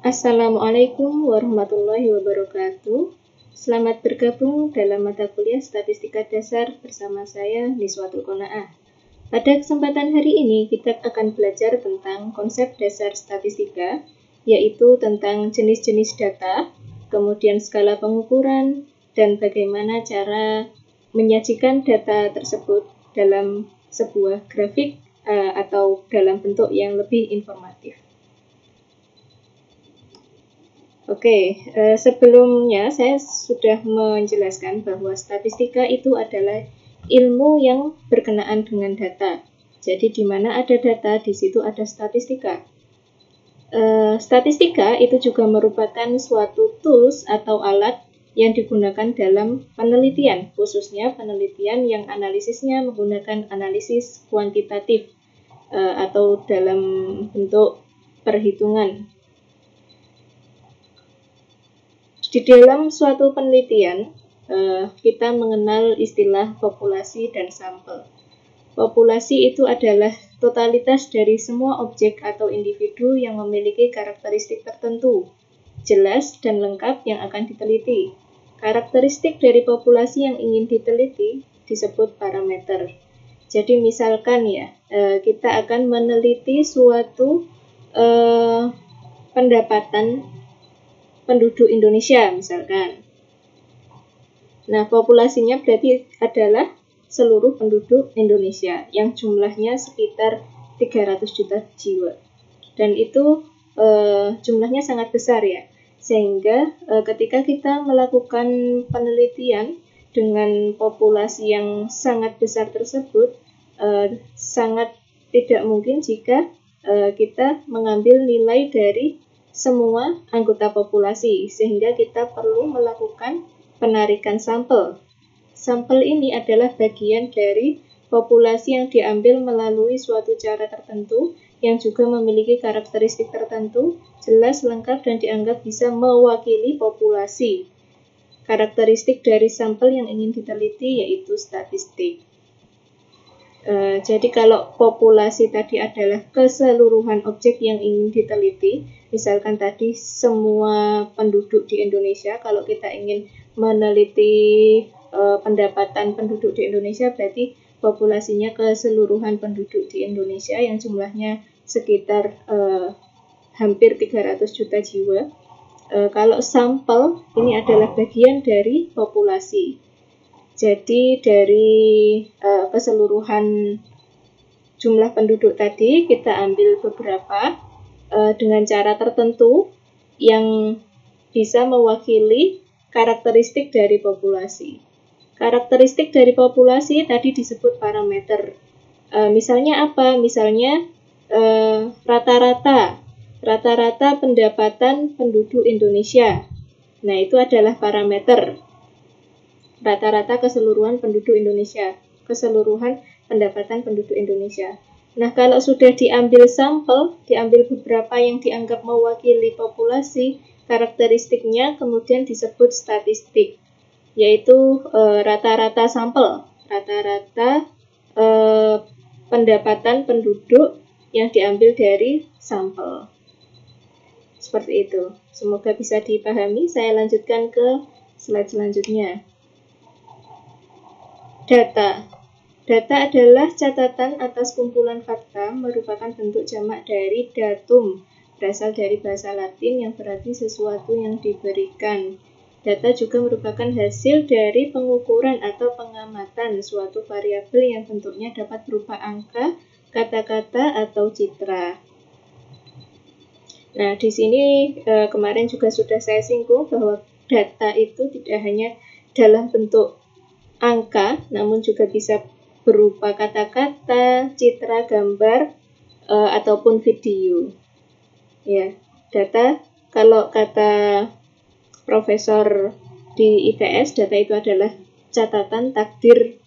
Assalamualaikum warahmatullahi wabarakatuh. Selamat bergabung dalam mata kuliah Statistika Dasar bersama saya, Niswatul Qanaah. Pada kesempatan hari ini, kita akan belajar tentang konsep dasar statistika, yaitu tentang jenis-jenis data, kemudian skala pengukuran, dan bagaimana cara menyajikan data tersebut dalam sebuah grafik atau dalam bentuk yang lebih informatif. Oke, sebelumnya saya sudah menjelaskan bahwa statistika itu adalah ilmu yang berkenaan dengan data. Jadi di mana ada data, di situ ada statistika. Statistika itu juga merupakan suatu tools atau alat yang digunakan dalam penelitian, khususnya penelitian yang analisisnya menggunakan analisis kuantitatif atau dalam bentuk perhitungan. Di dalam suatu penelitian, kita mengenal istilah populasi dan sampel. Populasi itu adalah totalitas dari semua objek atau individu yang memiliki karakteristik tertentu, jelas dan lengkap yang akan diteliti. Karakteristik dari populasi yang ingin diteliti disebut parameter. Jadi misalkan ya, kita akan meneliti suatu pendapatan penduduk Indonesia misalkan. Nah, populasinya berarti adalah seluruh penduduk Indonesia yang jumlahnya sekitar 300 juta jiwa. Dan itu jumlahnya sangat besar ya. Sehingga ketika kita melakukan penelitian dengan populasi yang sangat besar tersebut, sangat tidak mungkin jika kita mengambil nilai dari semua anggota populasi, sehingga kita perlu melakukan penarikan sampel. Sampel ini adalah bagian dari populasi yang diambil melalui suatu cara tertentu yang juga memiliki karakteristik tertentu, jelas, lengkap, dan dianggap bisa mewakili populasi. Karakteristik dari sampel yang ingin diteliti yaitu statistik. Jadi kalau populasi tadi adalah keseluruhan objek yang ingin diteliti, misalkan tadi semua penduduk di Indonesia, kalau kita ingin meneliti pendapatan penduduk di Indonesia, berarti populasinya keseluruhan penduduk di Indonesia yang jumlahnya sekitar hampir 300 juta jiwa. Kalau sampel, ini adalah bagian dari populasi. Jadi dari keseluruhan jumlah penduduk tadi kita ambil beberapa dengan cara tertentu yang bisa mewakili karakteristik dari populasi. Karakteristik dari populasi tadi disebut parameter. Misalnya apa? Misalnya rata-rata pendapatan penduduk Indonesia. Nah, itu adalah parameter. Rata-rata keseluruhan penduduk Indonesia, keseluruhan pendapatan penduduk Indonesia. Nah, kalau sudah diambil sampel, diambil beberapa yang dianggap mewakili populasi, karakteristiknya kemudian disebut statistik, yaitu rata-rata sampel, rata-rata pendapatan penduduk yang diambil dari sampel. Seperti itu. Semoga bisa dipahami. Saya lanjutkan ke slide selanjutnya. Data. Data adalah catatan atas kumpulan fakta, merupakan bentuk jamak dari datum, berasal dari bahasa Latin yang berarti sesuatu yang diberikan. Data juga merupakan hasil dari pengukuran atau pengamatan suatu variabel yang bentuknya dapat berupa angka, kata-kata, atau citra. Nah, di sini kemarin juga sudah saya singgung bahwa data itu tidak hanya dalam bentuk angka, namun juga bisa berupa kata-kata, citra, gambar, ataupun video. Ya, data, kalau kata profesor di ITS, data itu adalah catatan takdir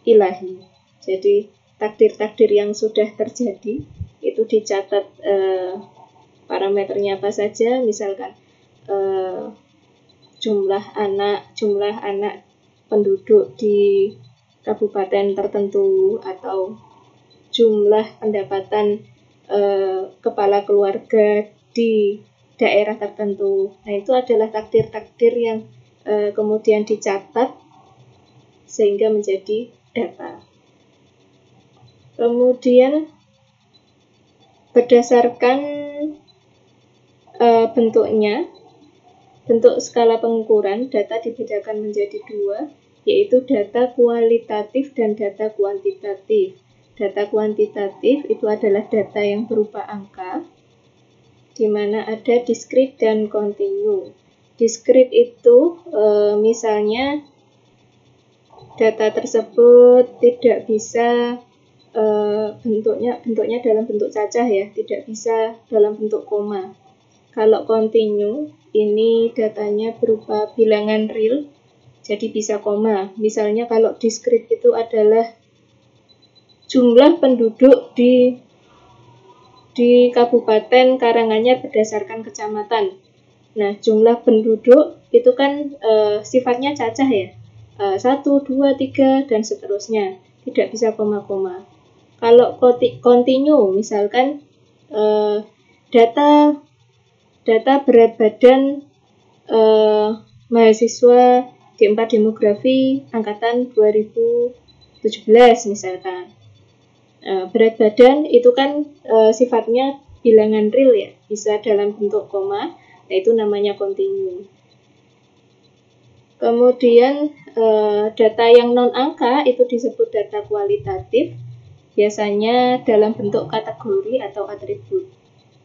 ilahi. Jadi, takdir-takdir yang sudah terjadi, itu dicatat parameternya apa saja, misalkan jumlah anak penduduk di kabupaten tertentu atau jumlah pendapatan kepala keluarga di daerah tertentu. Nah, itu adalah takdir-takdir yang kemudian dicatat sehingga menjadi data. Kemudian berdasarkan bentuknya, bentuk skala pengukuran, data dibedakan menjadi dua, yaitu data kualitatif dan data kuantitatif. Data kuantitatif itu adalah data yang berupa angka, di mana ada diskrit dan kontinu. Diskrit itu misalnya data tersebut tidak bisa bentuknya dalam bentuk cacah ya, tidak bisa dalam bentuk koma. Kalau kontinu, ini datanya berupa bilangan real, jadi bisa koma. Misalnya kalau diskrit itu adalah jumlah penduduk di Kabupaten Karanganyar berdasarkan kecamatan. Nah, jumlah penduduk itu kan sifatnya cacah ya, 1, 2, 3, dan seterusnya, tidak bisa koma-koma. Kalau kontinu, misalkan data berat badan mahasiswa D4 Demografi angkatan 2017 misalkan. Berat badan itu kan sifatnya bilangan real ya, bisa dalam bentuk koma, nah itu namanya kontinu. Kemudian data yang non angka itu disebut data kualitatif, biasanya dalam bentuk kategori atau atribut.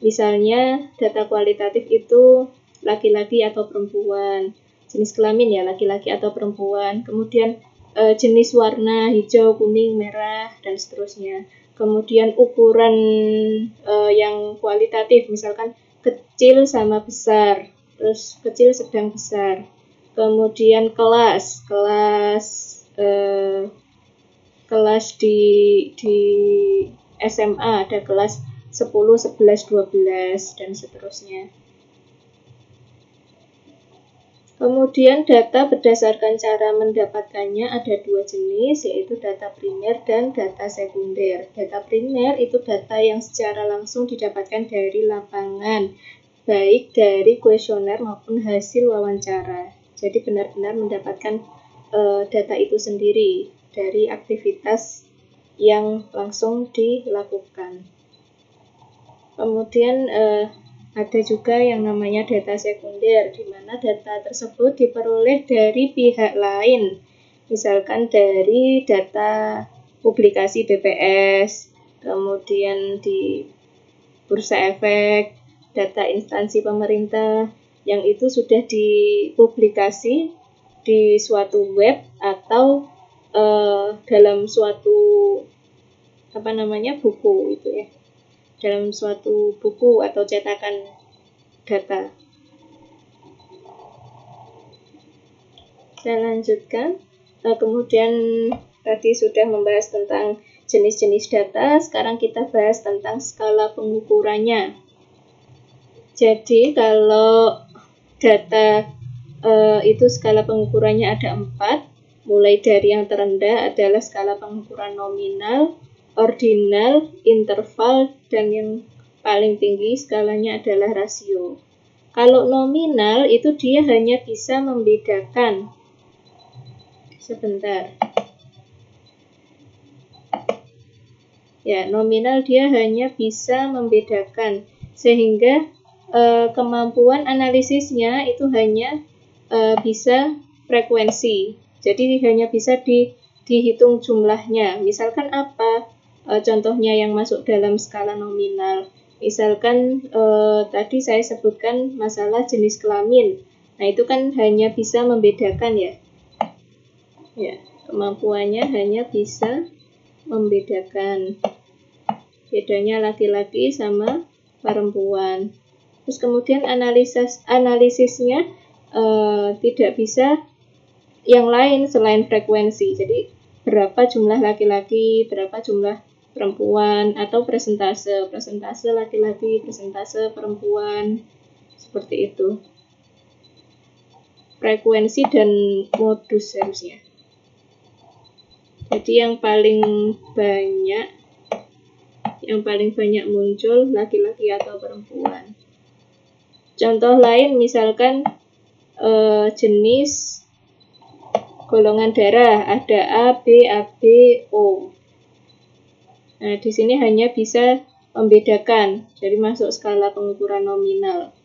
Misalnya data kualitatif itu laki-laki atau perempuan, jenis kelamin ya laki-laki atau perempuan, kemudian jenis warna hijau, kuning, merah, dan seterusnya. Kemudian ukuran yang kualitatif, misalkan kecil sama besar, terus kecil, sedang, besar. Kemudian kelas di SMA ada kelas 10, 11, 12, dan seterusnya. Kemudian data berdasarkan cara mendapatkannya ada dua jenis, yaitu data primer dan data sekunder. Data primer itu data yang secara langsung didapatkan dari lapangan, baik dari kuesioner maupun hasil wawancara. Jadi benar-benar mendapatkan data itu sendiri dari aktivitas yang langsung dilakukan. Kemudian ada juga yang namanya data sekunder, di mana data tersebut diperoleh dari pihak lain, misalkan dari data publikasi BPS, kemudian di Bursa Efek, data instansi pemerintah, yang itu sudah dipublikasi di suatu web atau dalam suatu buku itu ya, dalam suatu buku atau cetakan data. Saya lanjutkan. Kemudian tadi sudah membahas tentang jenis-jenis data, sekarang kita bahas tentang skala pengukurannya. Jadi kalau data itu skala pengukurannya ada 4, mulai dari yang terendah adalah skala pengukuran nominal, ordinal, interval, dan yang paling tinggi skalanya adalah rasio. Kalau nominal itu dia hanya bisa membedakan. Sebentar. Ya, nominal dia hanya bisa membedakan, sehingga kemampuan analisisnya itu hanya bisa frekuensi. Jadi hanya bisa dihitung jumlahnya. Misalkan apa? Contohnya yang masuk dalam skala nominal. Misalkan tadi saya sebutkan masalah jenis kelamin. Nah, itu kan hanya bisa membedakan ya. Ya, kemampuannya hanya bisa membedakan. Bedanya laki-laki sama perempuan. Terus kemudian analisisnya tidak bisa yang lain selain frekuensi. Jadi berapa jumlah laki-laki, berapa jumlah perempuan, atau persentase laki-laki, persentase perempuan, seperti itu. Frekuensi dan modus harusnya. Jadi yang paling banyak muncul laki-laki atau perempuan. Contoh lain misalkan jenis golongan darah ada A, B, AB, O. Nah, di sini hanya bisa membedakan, jadi masuk skala pengukuran nominal.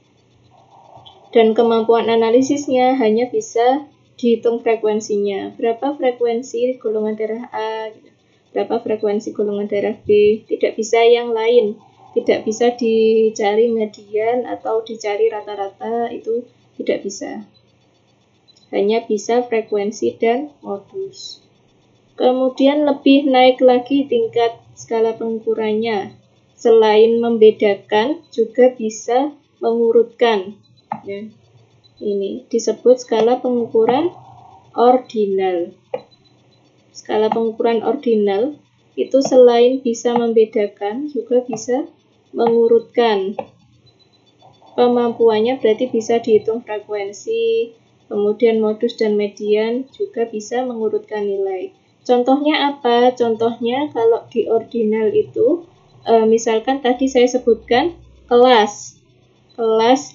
Dan kemampuan analisisnya hanya bisa dihitung frekuensinya. Berapa frekuensi golongan darah A, berapa frekuensi golongan darah B, tidak bisa yang lain. Tidak bisa dicari median atau dicari rata-rata, itu tidak bisa. Hanya bisa frekuensi dan modus. Kemudian lebih naik lagi tingkat skala pengukurannya. Selain membedakan, juga bisa mengurutkan. Ya. Ini disebut skala pengukuran ordinal. Skala pengukuran ordinal itu selain bisa membedakan, juga bisa mengurutkan. Kemampuannya berarti bisa dihitung frekuensi, kemudian modus dan median, juga bisa mengurutkan nilai. Contohnya apa? Contohnya kalau di ordinal itu, misalkan tadi saya sebutkan kelas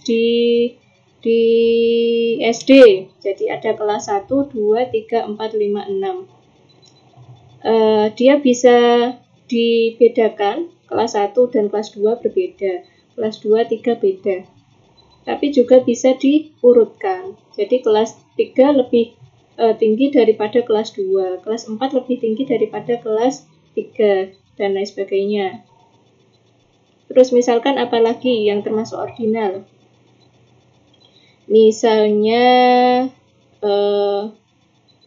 di SD. Jadi ada kelas 1, 2, 3, 4, 5, 6. Dia bisa dibedakan, kelas 1 dan kelas 2 berbeda, kelas 2, 3 beda. Tapi juga bisa diurutkan. Jadi kelas 3 lebih tinggi daripada kelas 2, kelas 4 lebih tinggi daripada kelas 3, dan lain sebagainya. Terus misalkan apalagi yang termasuk ordinal? Misalnya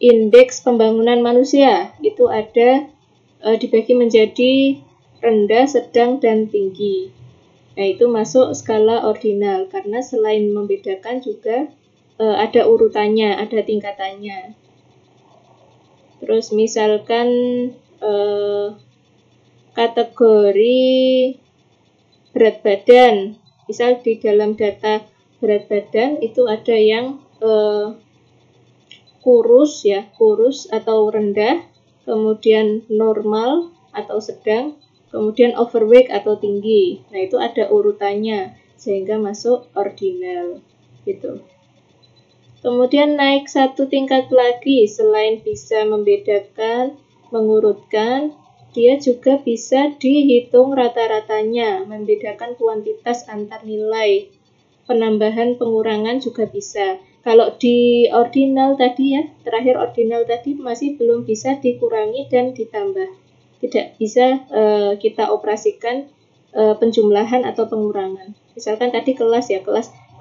indeks pembangunan manusia itu ada dibagi menjadi rendah, sedang, dan tinggi. Nah, itu masuk skala ordinal karena selain membedakan juga ada urutannya, ada tingkatannya. Terus misalkan kategori berat badan, misal di dalam data berat badan itu ada yang kurus atau rendah, kemudian normal atau sedang, kemudian overweight atau tinggi. Nah, itu ada urutannya sehingga masuk ordinal gitu. Kemudian naik satu tingkat lagi, selain bisa membedakan, mengurutkan, dia juga bisa dihitung rata-ratanya, membedakan kuantitas antar nilai. Penambahan pengurangan juga bisa. Kalau di ordinal tadi ya, terakhir ordinal tadi masih belum bisa dikurangi dan ditambah. Tidak bisa kita operasikan penjumlahan atau pengurangan. Misalkan tadi kelas 2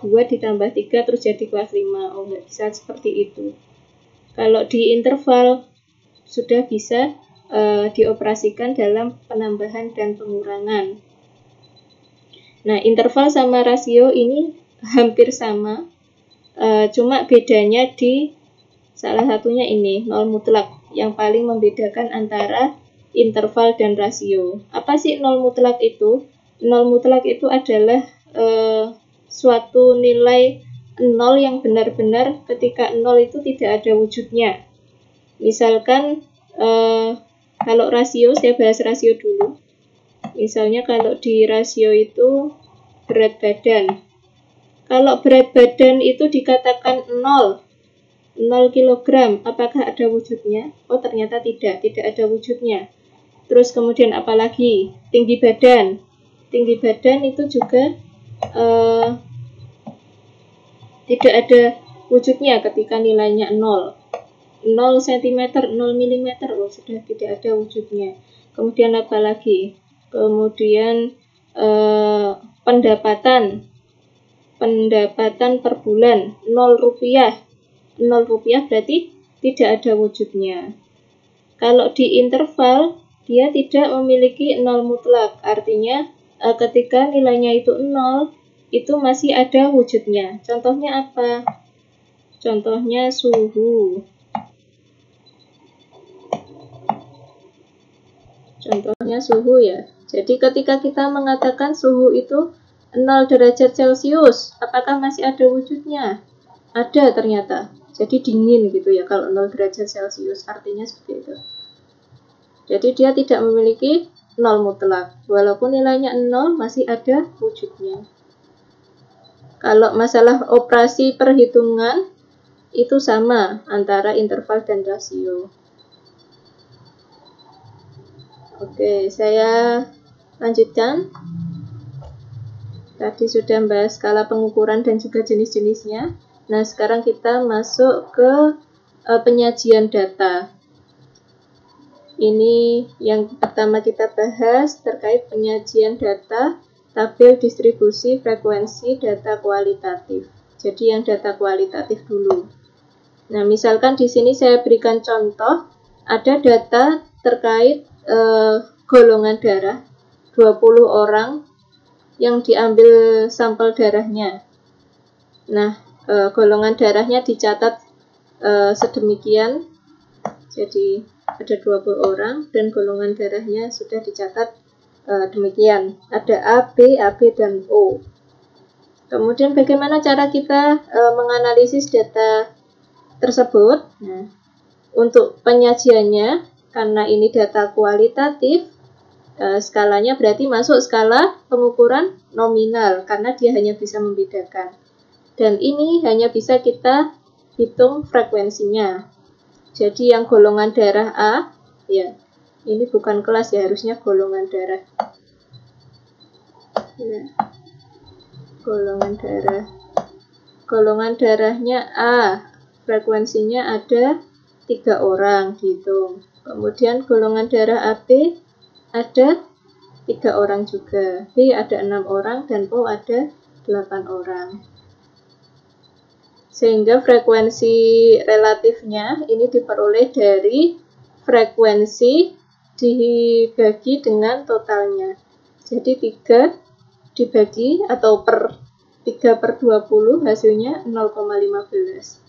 ditambah 3 terus jadi kelas 5. Oh, nggak bisa seperti itu. Kalau di interval sudah bisa dioperasikan dalam penambahan dan pengurangan. Nah, interval sama rasio ini hampir sama. Cuma bedanya di salah satunya ini, nol mutlak, yang paling membedakan antara interval dan rasio. Apa sih nol mutlak itu? Nol mutlak itu adalah suatu nilai nol yang benar-benar ketika nol itu tidak ada wujudnya. Misalkan kalau rasio, saya bahas rasio dulu. Misalnya kalau di rasio itu berat badan. Kalau berat badan itu dikatakan 0 kg, apakah ada wujudnya? Oh, ternyata tidak ada wujudnya. Terus kemudian apalagi? Tinggi badan. Tinggi badan itu juga tidak ada wujudnya ketika nilainya 0 cm, 0 mm, oh, sudah tidak ada wujudnya. Kemudian apalagi? Kemudian pendapatan per bulan 0 rupiah berarti tidak ada wujudnya. Kalau di interval dia tidak memiliki 0 mutlak, artinya ketika nilainya itu 0 itu masih ada wujudnya. Contohnya apa? Contohnya suhu. Contohnya suhu ya. Jadi ketika kita mengatakan suhu itu 0 derajat Celcius, apakah masih ada wujudnya? Ada ternyata. Jadi dingin gitu ya kalau 0 derajat Celcius, artinya seperti itu. Jadi dia tidak memiliki 0 mutlak. Walaupun nilainya 0 masih ada wujudnya. Kalau masalah operasi perhitungan, itu sama antara interval dan rasio. Oke, saya lanjutkan. Tadi sudah membahas skala pengukuran dan juga jenis-jenisnya. Nah, sekarang kita masuk ke penyajian data. Ini yang pertama kita bahas terkait penyajian data, tabel distribusi frekuensi data kualitatif. Jadi yang data kualitatif dulu. Nah, misalkan di sini saya berikan contoh, ada data terkait golongan darah 20 orang yang diambil sampel darahnya. Nah, golongan darahnya dicatat sedemikian. Jadi ada 20 orang dan golongan darahnya sudah dicatat demikian. Ada A, B, dan O. Kemudian bagaimana cara kita menganalisis data tersebut? Nah, untuk penyajiannya, karena ini data kualitatif, skalanya berarti masuk skala pengukuran nominal karena dia hanya bisa membedakan. Dan ini hanya bisa kita hitung frekuensinya. Jadi yang golongan darah A, ya, ini bukan kelas ya, harusnya golongan darah. Nah, golongan darahnya A, frekuensinya ada 3 orang dihitung. Kemudian golongan darah AB ada 3 orang juga, B ada 6 orang, dan O ada 8 orang. Sehingga frekuensi relatifnya ini diperoleh dari frekuensi dibagi dengan totalnya. Jadi 3 dibagi atau per 3/20 hasilnya 0,15.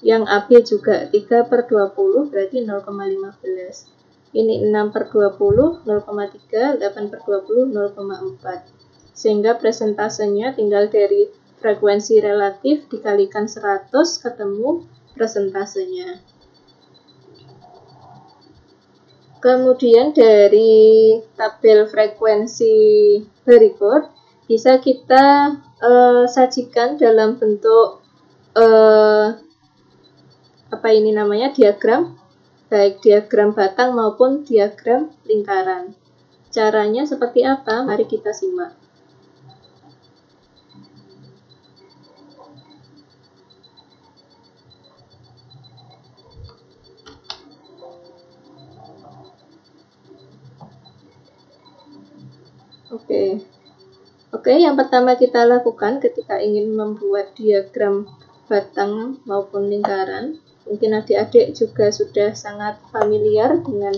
Yang AB juga 3/20 berarti 0,15. Ini 6/20, 0,3, 8/20, 0,4. Sehingga presentasenya tinggal dari frekuensi relatif dikalikan 100 ketemu presentasenya. Kemudian dari tabel frekuensi berikut bisa kita sajikan dalam bentuk diagram, baik diagram batang maupun diagram lingkaran. Caranya seperti apa? Mari kita simak. Oke, yang pertama kita lakukan ketika ingin membuat diagram batang maupun lingkaran, mungkin adik-adik juga sudah sangat familiar dengan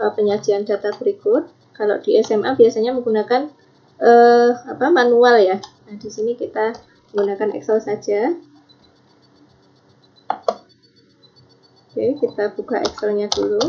penyajian data berikut. Kalau di SMA biasanya menggunakan manual ya. Nah, di sini kita menggunakan Excel saja. Oke, kita buka Excelnya dulu.